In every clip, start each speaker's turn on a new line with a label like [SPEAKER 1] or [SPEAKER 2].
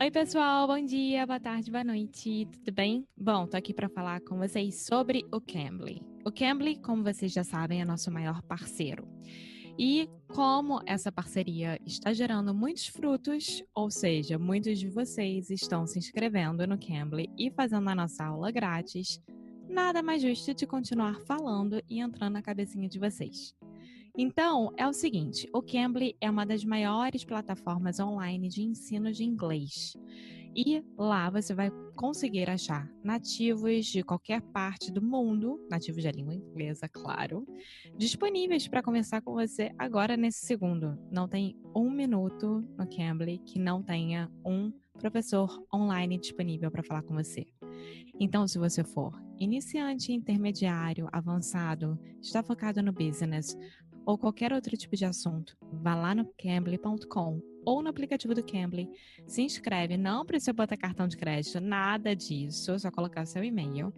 [SPEAKER 1] Oi, pessoal, bom dia, boa tarde, boa noite, tudo bem? Bom, tô aqui para falar com vocês sobre o Cambly. O Cambly, como vocês já sabem, é nosso maior parceiro. E como essa parceria está gerando muitos frutos, ou seja, muitos de vocês estão se inscrevendo no Cambly e fazendo a nossa aula grátis, nada mais justo de continuar falando e entrando na cabecinha de vocês. Então, é o seguinte, o Cambly é uma das maiores plataformas online de ensino de inglês. E lá você vai conseguir achar nativos de qualquer parte do mundo, nativos da língua inglesa, claro, disponíveis para conversar com você agora nesse segundo. Não tem um minuto no Cambly que não tenha um professor online disponível para falar com você. Então, se você for iniciante, intermediário, avançado, está focado no business ou qualquer outro tipo de assunto, vá lá no cambly.com ou no aplicativo do Cambly, se inscreve, não precisa botar cartão de crédito, nada disso, só colocar seu e-mail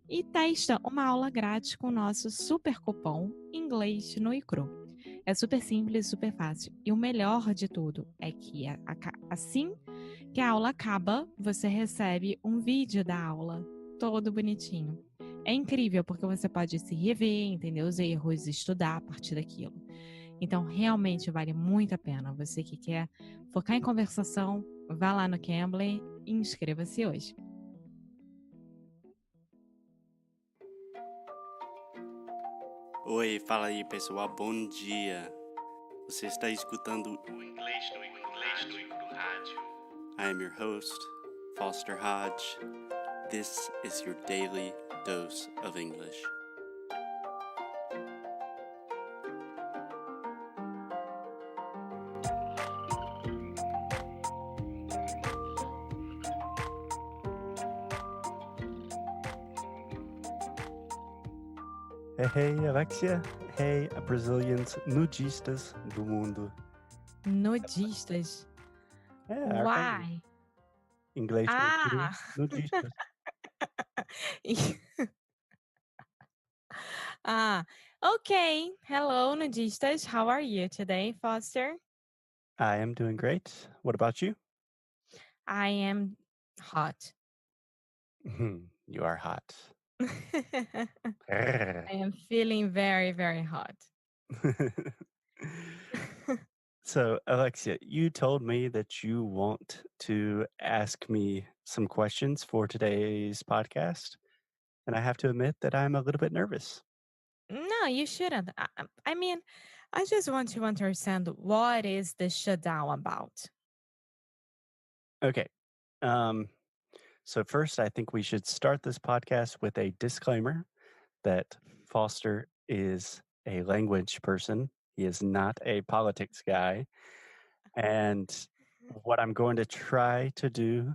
[SPEAKER 1] e testa uma aula grátis com o nosso super cupom Inglês no Icru. É super simples, super fácil. E o melhor de tudo é que assim que a aula acaba, você recebe um vídeo da aula todo bonitinho. É incrível porque você pode se rever, entender os erros, estudar a partir daquilo. Então, realmente vale muito a pena. Você que quer focar em conversação, vá lá no Cambly e inscreva-se hoje.
[SPEAKER 2] Oi, fala aí pessoal, bom dia. Você está escutando o Inglês no Icru Rádio. I am your host, Foster Hodge. This is your daily dose of English.
[SPEAKER 3] Hey, Alexia. Hey, Brazilians nudistas do mundo.
[SPEAKER 1] Nudistas.
[SPEAKER 3] Our family.
[SPEAKER 1] Why?
[SPEAKER 3] Inglês no Icru,
[SPEAKER 1] Ah!
[SPEAKER 3] nudistas.
[SPEAKER 1] Okay. Hello, nudistas. How are you today, Foster?
[SPEAKER 3] I am doing great. What about you?
[SPEAKER 1] I am hot.
[SPEAKER 3] You are hot.
[SPEAKER 1] I am feeling very, very hot.
[SPEAKER 3] So, Alexia, you told me that you want to ask me some questions for today's podcast, and I have to admit that I'm a little bit nervous.
[SPEAKER 1] No, you shouldn't. I mean, I just want to understand what is the shutdown about.
[SPEAKER 3] Okay. Um, so first, I think we should start this podcast with a disclaimer that Foster is a language person. He is not a politics guy. And what I'm going to try to do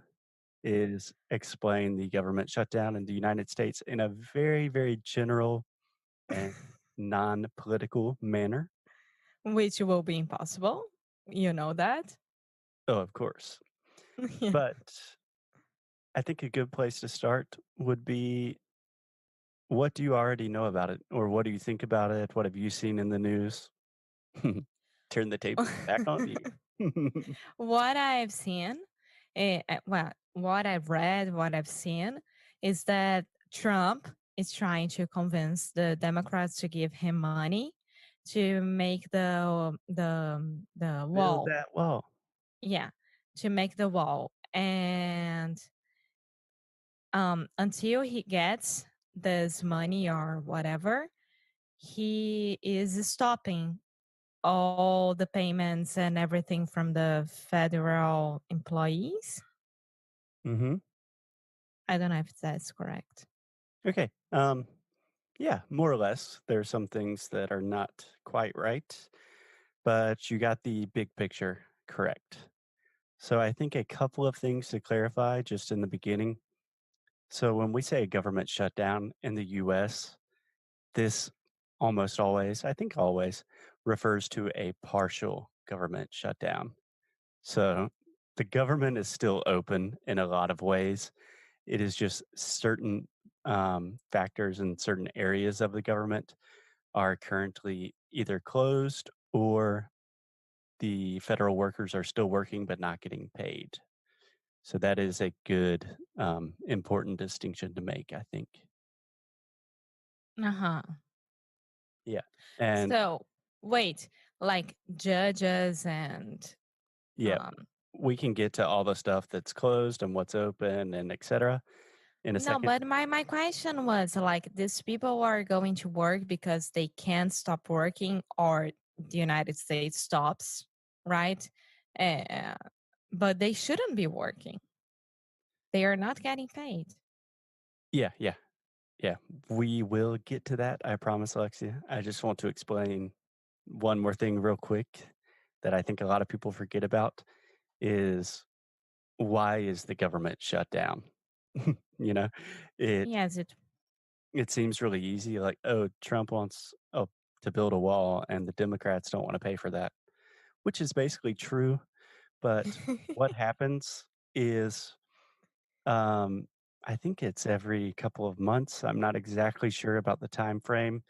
[SPEAKER 3] is explain the government shutdown in the United States in a very, very general and non political manner.
[SPEAKER 1] Which will be impossible. You know that.
[SPEAKER 3] Oh, of course.
[SPEAKER 1] Yeah.
[SPEAKER 3] But I think a good place to start would be, what do you already know about it? Or what do you think about it? What have you seen in the news? Turn the tables back on you.
[SPEAKER 1] What I've seen, what I've read, what I've seen is that Trump is trying to convince the Democrats to give him money to make the
[SPEAKER 3] Build
[SPEAKER 1] wall.
[SPEAKER 3] that wall.
[SPEAKER 1] Yeah, to make the wall. And until he gets this money or whatever, he is stopping all the payments and everything from the federal employees.
[SPEAKER 3] Hmm.
[SPEAKER 1] I don't know if that's correct.
[SPEAKER 3] Okay. Yeah, more or less. There are some things that are not quite right, but you got the big picture correct. So I think a couple of things to clarify just in the beginning. So when we say government shutdown in the US, this almost always, I think always, refers to a partial government shutdown. So the government is still open in a lot of ways. It is just certain factors in certain areas of the government are currently either closed or the federal workers are still working but not getting paid. So that is a good, important distinction to make, I think.
[SPEAKER 1] Uh-huh.
[SPEAKER 3] Yeah. And
[SPEAKER 1] So, wait, like judges and
[SPEAKER 3] yeah,
[SPEAKER 1] um
[SPEAKER 3] we can get to all the stuff that's closed and what's open and et cetera in a
[SPEAKER 1] no,
[SPEAKER 3] second.
[SPEAKER 1] but my question was like these people are going to work because they can't stop working or the United States stops, right? Uh, but they shouldn't be working. They are not getting paid.
[SPEAKER 3] Yeah, yeah, yeah. We will get to that, I promise, Alexia. I just want to explain one more thing real quick that I think a lot of people forget about is why is the government shut down? You know, it
[SPEAKER 1] Yes, it
[SPEAKER 3] it seems really easy, like, oh, Trump wants to build a wall, and the Democrats don't want to pay for that, which is basically true. But what happens is, um, I think it's every couple of months. I'm not exactly sure about the time frame,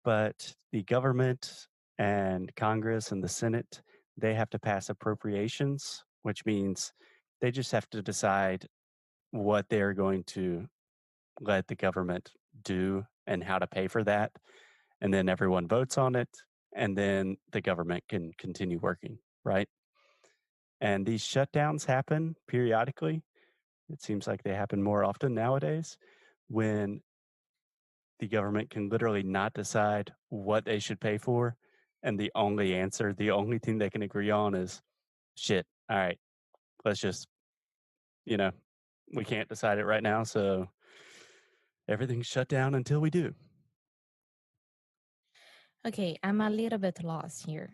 [SPEAKER 3] but the government and Congress and the Senate, they have to pass appropriations, which means they just have to decide what they're going to let the government do and how to pay for that. And then everyone votes on it. And then the government can continue working, right? And these shutdowns happen periodically. It seems like they happen more often nowadays when the government can literally not decide what they should pay for. And the only answer, the only thing they can agree on is shit. All right, let's just, you know, we can't decide it right now. So everything's shut down until we do.
[SPEAKER 1] okay. I'm a little bit lost here.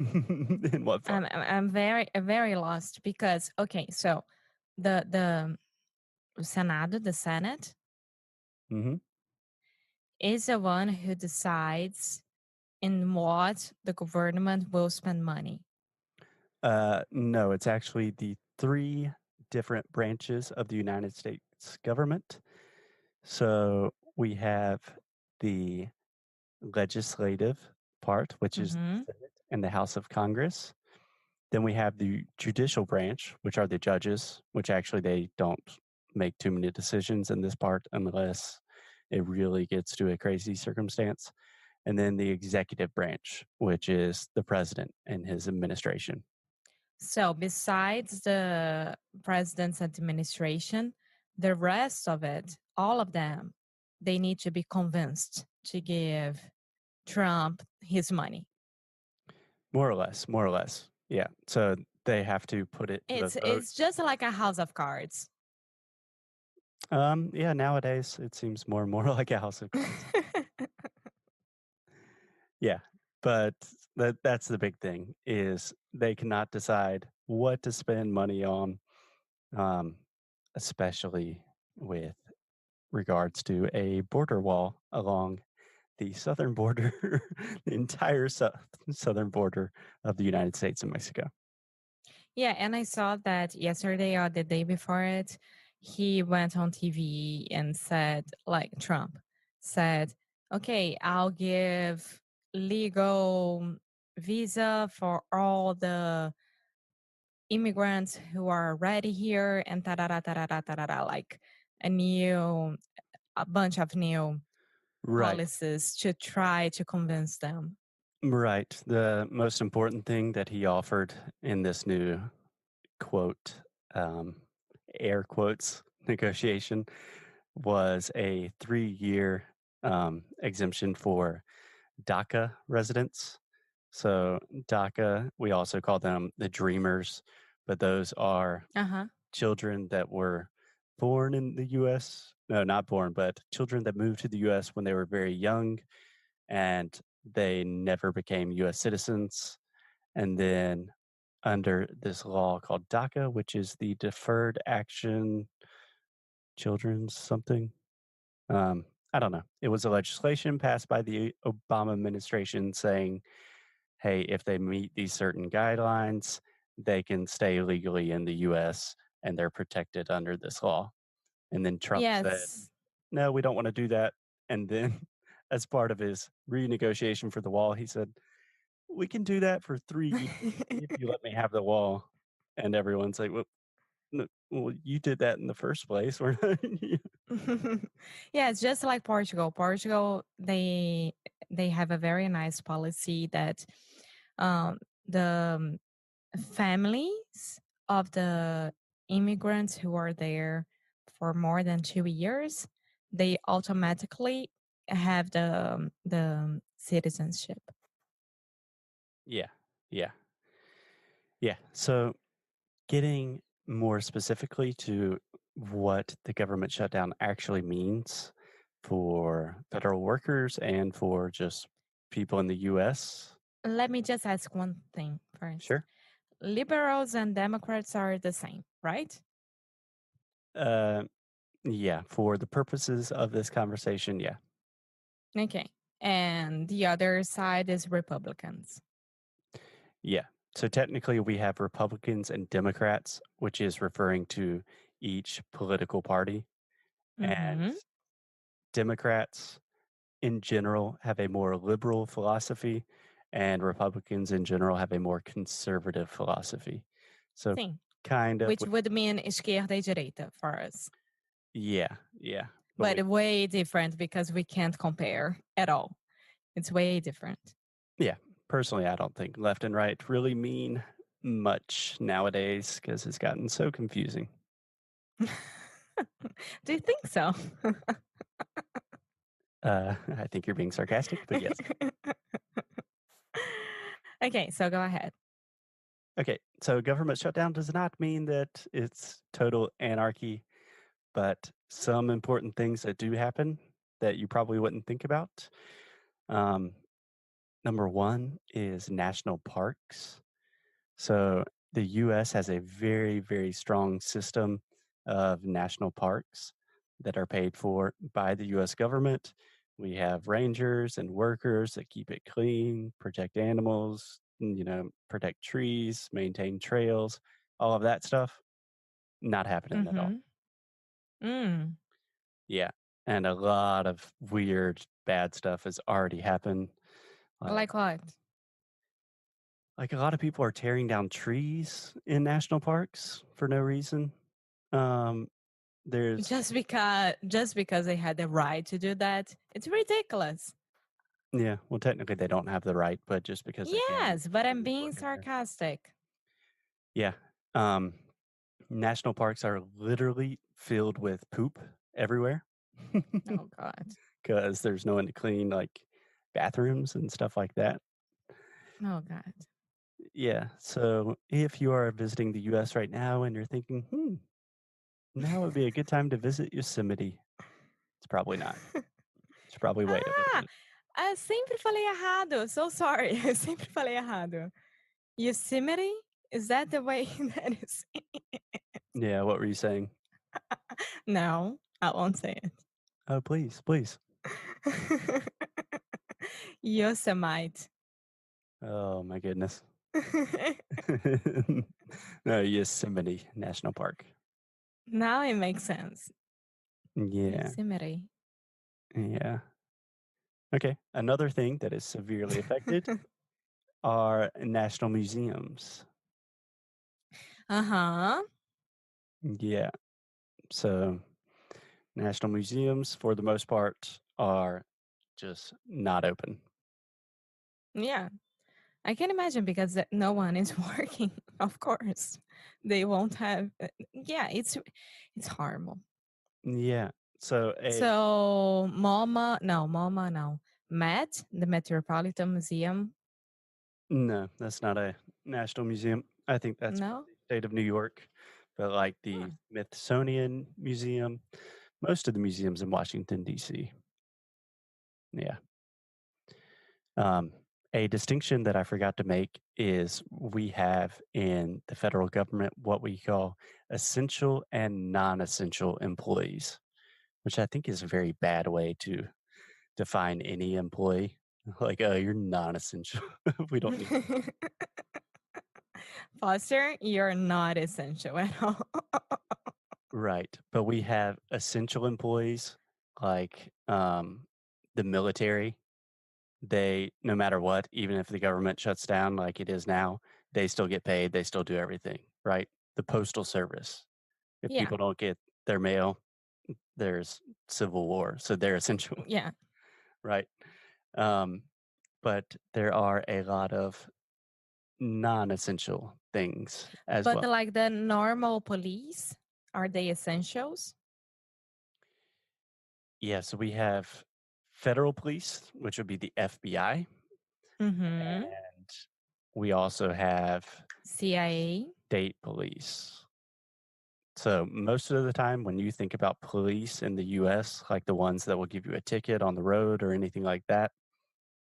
[SPEAKER 3] In what part?
[SPEAKER 1] I'm very lost because okay, so the Senado, the Senate,
[SPEAKER 3] Hmm.
[SPEAKER 1] is the one who decides in what the government will spend money.
[SPEAKER 3] No, it's actually the three different branches of the United States government. So we have the legislative part, which is
[SPEAKER 1] Mm-hmm.
[SPEAKER 3] the Senate and the House of Congress. Then we have the judicial branch, which are the judges, which actually they don't make too many decisions in this part unless it really gets to a crazy circumstance. And then the executive branch, which is the president and his administration.
[SPEAKER 1] So besides the president's administration, the rest of it, all of them, they need to be convinced to give Trump his money.
[SPEAKER 3] More or less, more or less. Yeah. So they have to put it to the vote.
[SPEAKER 1] It's just like a house of cards.
[SPEAKER 3] Yeah, nowadays it seems more and more like a house of cards. Yeah. But that's the big thing is they cannot decide what to spend money on, um, especially with regards to a border wall along the southern border, the entire southern border of the United States and Mexico.
[SPEAKER 1] Yeah, and I saw that yesterday or the day before it, he went on TV and said, like Trump said, okay, I'll give legal visa for all the immigrants who are already here and tarara, tarara, tarara, like a bunch of new
[SPEAKER 3] Right.
[SPEAKER 1] policies to try to convince them.
[SPEAKER 3] Right. The most important thing that he offered in this new quote, um, air quotes negotiation was a 3-year exemption for DACA residents. So, DACA, we also call them the Dreamers, but those are
[SPEAKER 1] Uh huh.
[SPEAKER 3] children that were born in the US. No, not born, but children that moved to the US when they were very young and they never became US citizens. And then under this law called DACA, which is the Deferred Action Children's something. I don't know. It was a legislation passed by the Obama administration saying, hey, if they meet these certain guidelines, they can stay legally in the US and they're protected under this law. And then Trump said,
[SPEAKER 1] Yes.
[SPEAKER 3] no, we don't want to do that. And then, as part of his renegotiation for the wall, he said, we can do that for 3 years if you let me have the wall. and everyone's like, "Well, no, well, you did that in the first place. We're not."
[SPEAKER 1] Yeah, it's just like Portugal. Portugal, they have a very nice policy that um, the families of the immigrants who are there for more than 2 years, they automatically have the citizenship.
[SPEAKER 3] Yeah, yeah, yeah. So getting more specifically to what the government shutdown actually means for federal workers and for just people in the US.
[SPEAKER 1] Let me just ask one thing first.
[SPEAKER 3] Sure.
[SPEAKER 1] Liberals and Democrats are the same, right?
[SPEAKER 3] Uh, yeah, for the purposes of this conversation, yeah.
[SPEAKER 1] Okay. And the other side is Republicans.
[SPEAKER 3] Yeah. So technically, we have Republicans and Democrats, which is referring to each political party. And
[SPEAKER 1] Mm-hmm.
[SPEAKER 3] Democrats in general have a more liberal philosophy, and Republicans in general have a more conservative philosophy. So,
[SPEAKER 1] Sim.
[SPEAKER 3] kind of,
[SPEAKER 1] Which would mean esquerda e direita for us.
[SPEAKER 3] yeah, yeah. But
[SPEAKER 1] But
[SPEAKER 3] we,
[SPEAKER 1] way different because we can't compare at all. It's way different.
[SPEAKER 3] yeah, personally, I don't think left and right really mean much nowadays because it's gotten so confusing.
[SPEAKER 1] Do you think so?
[SPEAKER 3] I think you're being sarcastic, but yes.
[SPEAKER 1] Okay, so go ahead.
[SPEAKER 3] Okay, so government shutdown does not mean that it's total anarchy, but some important things that do happen that you probably wouldn't think about. Um, Number one is national parks. So the US has a very, very strong system of national parks that are paid for by the US government. We have rangers and workers that keep it clean, protect animals, protect trees, maintain trails, all of that stuff. Not happening at all.
[SPEAKER 1] Mm-hmm. Mm.
[SPEAKER 3] Yeah. And a lot of weird, bad stuff has already happened. Like
[SPEAKER 1] Like what?
[SPEAKER 3] Like, a lot of people are tearing down trees in national parks for no reason. Um, there's
[SPEAKER 1] Just because they had the right to do that, it's ridiculous.
[SPEAKER 3] Yeah, well, technically, they don't have the right, but just because they can
[SPEAKER 1] Yes, but I'm
[SPEAKER 3] is
[SPEAKER 1] being
[SPEAKER 3] what they do.
[SPEAKER 1] sarcastic.
[SPEAKER 3] Yeah, um, national parks are literally filled with poop everywhere
[SPEAKER 1] Oh God.
[SPEAKER 3] because there's no one to clean, like, bathrooms and stuff like that.
[SPEAKER 1] Oh God.
[SPEAKER 3] Yeah, so if you are visiting the US right now and you're thinking, now would be a good time to visit Yosemite," it's probably not. You should probably wait a little
[SPEAKER 1] Ah,
[SPEAKER 3] bit.
[SPEAKER 1] sempre falei errado. So sorry. Eu sempre falei errado. Yosemite? Is that the way that is?
[SPEAKER 3] Yeah, what were you saying?
[SPEAKER 1] No, I won't say it.
[SPEAKER 3] Oh, please, please.
[SPEAKER 1] Yosemite.
[SPEAKER 3] Oh my goodness. No, Yosemite National Park.
[SPEAKER 1] Now it makes sense.
[SPEAKER 3] Yeah,
[SPEAKER 1] Yosemite.
[SPEAKER 3] yeah. Okay, another thing that is severely affected are national museums.
[SPEAKER 1] Uh-huh.
[SPEAKER 3] Yeah, so national museums, for the most part, are just not open.
[SPEAKER 1] Yeah. I can imagine because no one is working. Of course. They won't have yeah, it's horrible.
[SPEAKER 3] Yeah, so
[SPEAKER 1] So MoMA, no. Met, the Metropolitan Museum,
[SPEAKER 3] no, that's not a national museum. I think that's for
[SPEAKER 1] no?
[SPEAKER 3] the state of New York, but like
[SPEAKER 1] Huh.
[SPEAKER 3] the Smithsonian Museum, most of the museums in Washington, D.C. Yeah. Um, a distinction that I forgot to make is we have in the federal government what we call essential and non essential employees, which I think is a very bad way to define any employee. Like, oh, you're non essential. We don't need you.
[SPEAKER 1] Foster, you're not essential at all.
[SPEAKER 3] Right. But we have essential employees like the military. They, no matter what, even if the government shuts down like it is now, they still get paid, they still do everything, right? The postal service. If
[SPEAKER 1] Yeah,
[SPEAKER 3] people don't get their mail, there's civil war, so they're essential,
[SPEAKER 1] yeah.
[SPEAKER 3] right? Um, but there are a lot of non-essential things as
[SPEAKER 1] But
[SPEAKER 3] well.
[SPEAKER 1] like the normal police, are they essentials?
[SPEAKER 3] Yeah, so we have federal police, which would be the FBI,
[SPEAKER 1] Mm-hmm.
[SPEAKER 3] and we also have
[SPEAKER 1] CIA.
[SPEAKER 3] state police. So most of the time when you think about police in the US, like the ones that will give you a ticket on the road or anything like that,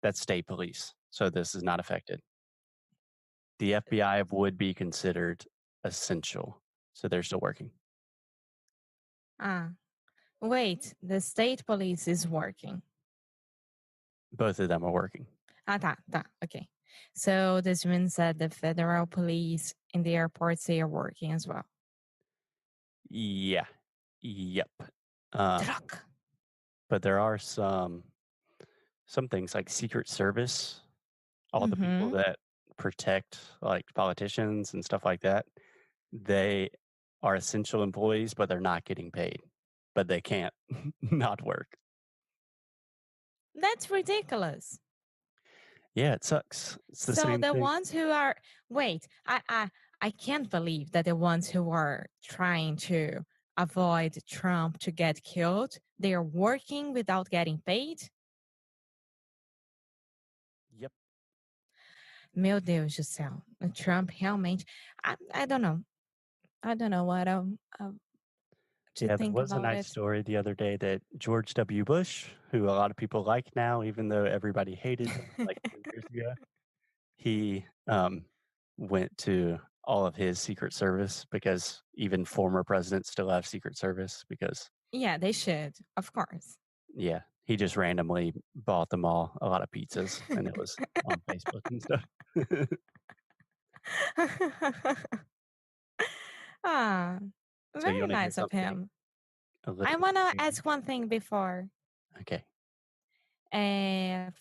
[SPEAKER 3] that's state police. So this is not affected. The FBI would be considered essential. So they're still working.
[SPEAKER 1] Ah, wait, the state police is working.
[SPEAKER 3] Both of them are working.
[SPEAKER 1] Ah, tá, okay. So this means that the federal police in the airports, they are working as well.
[SPEAKER 3] Yeah. Yep. Um,
[SPEAKER 1] Truck.
[SPEAKER 3] but there are some things like Secret Service, all the people
[SPEAKER 1] Mm-hmm.
[SPEAKER 3] that protect like politicians and stuff like that, they are essential employees, but they're not getting paid. But they can't not work.
[SPEAKER 1] That's ridiculous.
[SPEAKER 3] Yeah, it sucks. It's the
[SPEAKER 1] So
[SPEAKER 3] same
[SPEAKER 1] the
[SPEAKER 3] thing.
[SPEAKER 1] ones who are wait, I can't believe that the ones who are trying to avoid Trump to get killed, they are working without getting paid.
[SPEAKER 3] Yep.
[SPEAKER 1] Meu Deus do céu. O Trump realmente. I don't know. I don't know what to
[SPEAKER 3] Yeah, there
[SPEAKER 1] think
[SPEAKER 3] was a
[SPEAKER 1] about
[SPEAKER 3] nice
[SPEAKER 1] it.
[SPEAKER 3] story the other day that George W. Bush, who a lot of people like now, even though everybody hated him like 4 years ago, he went to all of his Secret Service because even former presidents still have Secret Service because,
[SPEAKER 1] Yeah, they should, of course.
[SPEAKER 3] yeah, he just randomly bought them all a lot of pizzas and it was on Facebook and stuff.
[SPEAKER 1] Ah,
[SPEAKER 3] So you
[SPEAKER 1] very
[SPEAKER 3] want to hear
[SPEAKER 1] nice of
[SPEAKER 3] something
[SPEAKER 1] him.
[SPEAKER 3] a
[SPEAKER 1] I
[SPEAKER 3] little bit
[SPEAKER 1] want to
[SPEAKER 3] crazy?
[SPEAKER 1] ask one thing before.
[SPEAKER 3] Okay.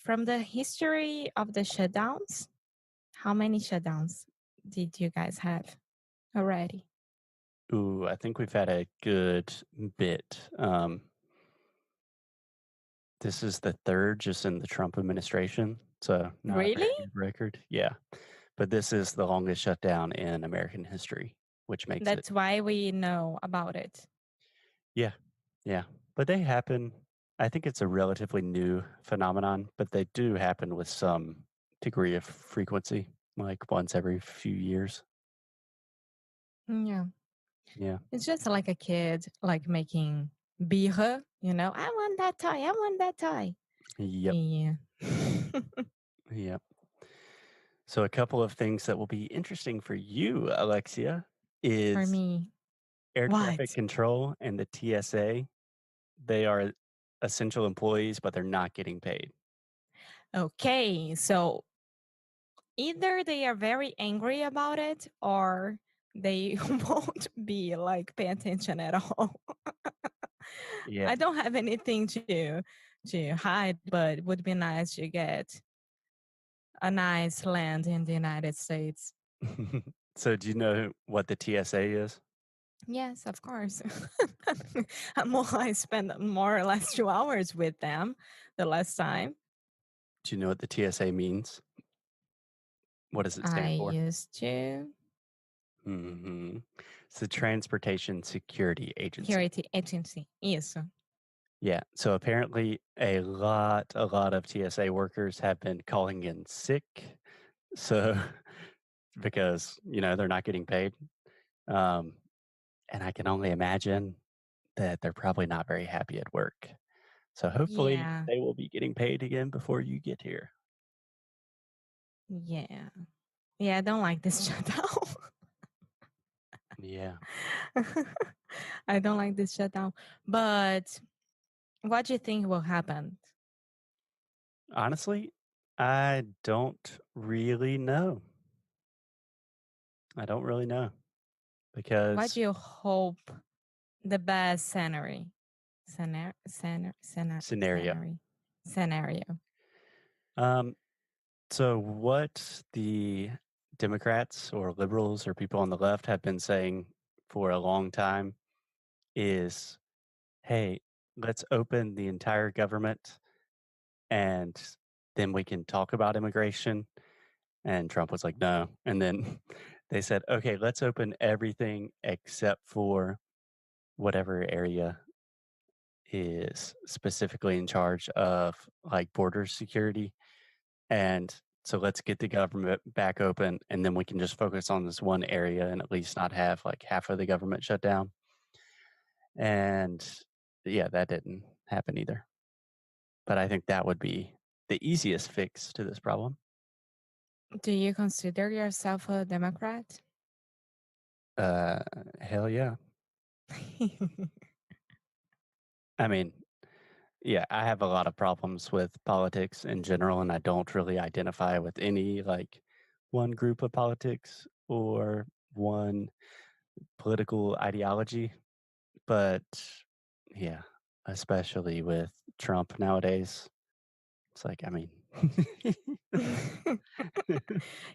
[SPEAKER 1] From the history of the shutdowns, how many shutdowns did you guys have already?
[SPEAKER 3] Ooh, I think we've had a good bit. This is the third just in the Trump administration, so not a
[SPEAKER 1] Really?
[SPEAKER 3] very good record. Yeah, but this is the longest shutdown in American history, which makes it.
[SPEAKER 1] That's why we know about it.
[SPEAKER 3] Yeah, yeah. But they happen. I think it's a relatively new phenomenon, but they do happen with some degree of frequency, like once every few years.
[SPEAKER 1] Yeah.
[SPEAKER 3] Yeah.
[SPEAKER 1] It's just like a kid, like making birra, I want that toy. I want that toy.
[SPEAKER 3] Yep.
[SPEAKER 1] Yeah.
[SPEAKER 3] Yep. So a couple of things that will be interesting for you, Alexia,
[SPEAKER 1] For
[SPEAKER 3] is
[SPEAKER 1] me.
[SPEAKER 3] air traffic
[SPEAKER 1] What?
[SPEAKER 3] control and the TSA. They are essential employees, but they're not getting paid.
[SPEAKER 1] Okay. So either they are very angry about it or they won't be like pay attention at all.
[SPEAKER 3] Yeah.
[SPEAKER 1] I don't have anything to hide, but it would be nice to get a nice land in the United States.
[SPEAKER 3] So do you know what the TSA is?
[SPEAKER 1] Yes, of course. I spent more or less 2 hours with them the last time.
[SPEAKER 3] Do you know what the TSA means? What does it
[SPEAKER 1] I
[SPEAKER 3] stand for?
[SPEAKER 1] used to
[SPEAKER 3] hmm It's the Transportation Security Agency.
[SPEAKER 1] security agency. Isso.
[SPEAKER 3] Yeah. So apparently a lot of TSA workers have been calling in sick. So because, they're not getting paid. Um, and I can only imagine that they're probably not very happy at work. So hopefully
[SPEAKER 1] Yeah.
[SPEAKER 3] they will be getting paid again before you get here.
[SPEAKER 1] Yeah. Yeah, I don't like this shutdown.
[SPEAKER 3] Yeah.
[SPEAKER 1] I don't like this shutdown. But what do you think will happen?
[SPEAKER 3] Honestly, I don't really know. I don't really know
[SPEAKER 1] What
[SPEAKER 3] because
[SPEAKER 1] do you hope the best scenario?
[SPEAKER 3] scenario.
[SPEAKER 1] Scenario.
[SPEAKER 3] Um, so what the Democrats or liberals or people on the left have been saying for a long time is, hey, let's open the entire government and then we can talk about immigration. And Trump was like, no. And then they said, okay, let's open everything except for whatever area is specifically in charge of like border security. And so let's get the government back open and then we can just focus on this one area and at least not have like half of the government shut down. And yeah, that didn't happen either. But I think that would be the easiest fix to this problem.
[SPEAKER 1] Do you consider yourself a Democrat?
[SPEAKER 3] Uh, Hell yeah. I mean, yeah, I have a lot of problems with politics in general, and I don't really identify with any like one group of politics or one political ideology. But yeah, especially with Trump nowadays, it's like, I mean,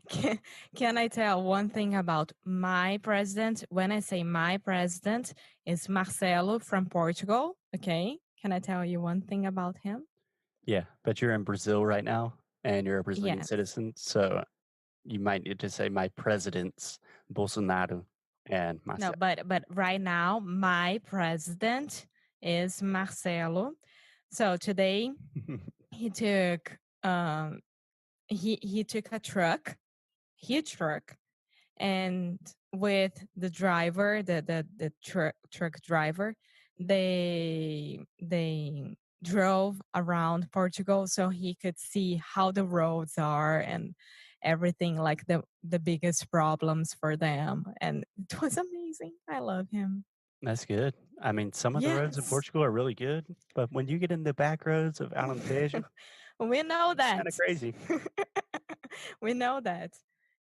[SPEAKER 1] can, can I tell one thing about my president? When I say my president, is Marcelo from Portugal. Okay. Can I tell you one thing about him?
[SPEAKER 3] yeah, but you're in Brazil right now and you're a Brazilian
[SPEAKER 1] Yes.
[SPEAKER 3] citizen. So you might need to say my president's Bolsonaro and
[SPEAKER 1] No,
[SPEAKER 3] myself.
[SPEAKER 1] but right now my president is Marcelo. So today he took he took a truck, huge truck, and with the driver, the truck driver, they drove around Portugal so he could see how the roads are and everything, like the biggest problems for them. And it was amazing. I love him.
[SPEAKER 3] That's good. I mean, some of the roads in
[SPEAKER 1] Yes.
[SPEAKER 3] Portugal are really good, but when you get in the back roads of Alentejo,
[SPEAKER 1] We know
[SPEAKER 3] it's
[SPEAKER 1] that.
[SPEAKER 3] kind of crazy.
[SPEAKER 1] We know that.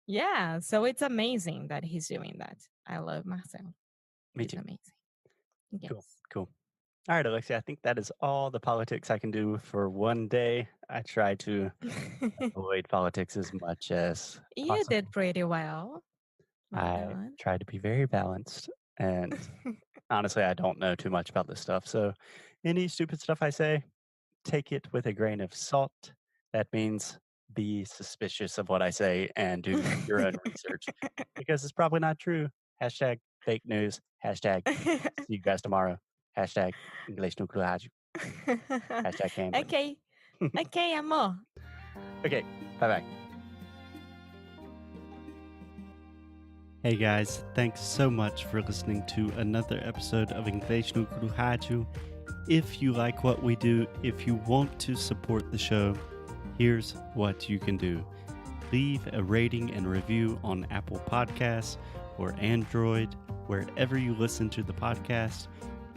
[SPEAKER 1] Yeah, so it's amazing that he's doing that. I love Marcel.
[SPEAKER 3] Me
[SPEAKER 1] He's
[SPEAKER 3] too.
[SPEAKER 1] amazing. Yes.
[SPEAKER 3] Cool. Cool. All right, Alexia, I think that is all the politics I can do for one day. I try to avoid politics as much as
[SPEAKER 1] You
[SPEAKER 3] possible.
[SPEAKER 1] did pretty well. Well
[SPEAKER 3] I
[SPEAKER 1] done.
[SPEAKER 3] try to be very balanced. And honestly, I don't know too much about this stuff. So any stupid stuff I say, take it with a grain of salt. That means be suspicious of what I say and do your own research because it's probably not true. Hashtag fake news. Hashtag see you guys tomorrow. Hashtag English no Rádio. Hashtag gambling.
[SPEAKER 1] Okay. Okay, amor.
[SPEAKER 3] Okay, bye bye. Hey guys, thanks so much for listening to another episode of English no Rádio. If you like what we do, if you want to support the show, here's what you can do. Leave a rating and review on Apple Podcasts or Android, wherever you listen to the podcast.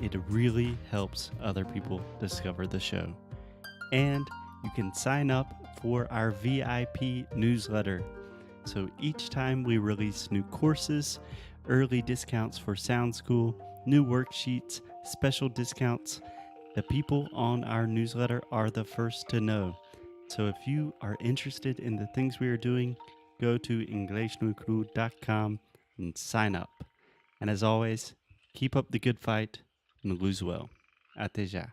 [SPEAKER 3] It really helps other people discover the show. And you can sign up for our VIP newsletter. So each time we release new courses, early discounts for Sound School, new worksheets, special discounts, the people on our newsletter are the first to know. So if you are interested in the things we are doing, go to inglesnucru.com and sign up. And as always, keep up the good fight and lose well. Até já.